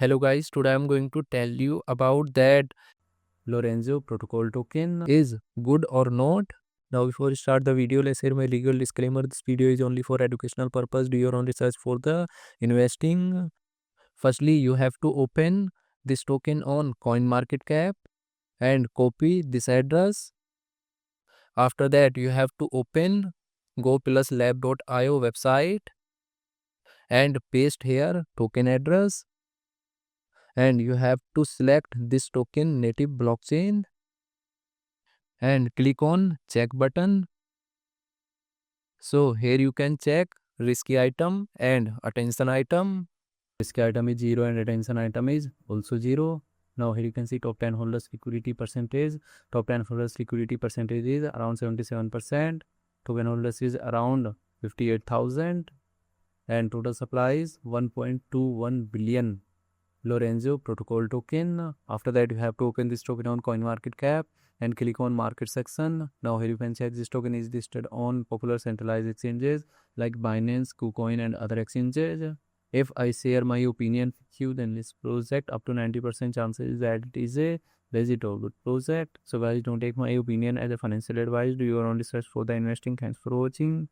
Hello guys, today I'm going to tell you about that Lorenzo Protocol token is good or not. Now before we start the video, let's hear my legal disclaimer. This video is only for educational purpose. Do your own research for the investing. Firstly, you have to open this token on CoinMarketCap and copy this address. After that, you have to open GoPlusLab.io website and paste here token address. And you have to select this token native blockchain and click on check button. So here you can check risky item and attention item. Risky item is 0 and attention item is also 0. Now here you can see top 10 holders liquidity percentage. Top 10 holders liquidity percentage is around 77%. Token holders is around 58,000 and total supply is 1.21 billion Lorenzo Protocol token. After that, you have to open this token on CoinMarketCap and click on market section. Now here you can check this token is listed on popular centralized exchanges like Binance, KuCoin and other exchanges. If I share my opinion with you, then this project up to 90% chances that it is a legit or good project. So guys, don't take my opinion as a financial advice. Do your own research for the investing. Thanks for watching.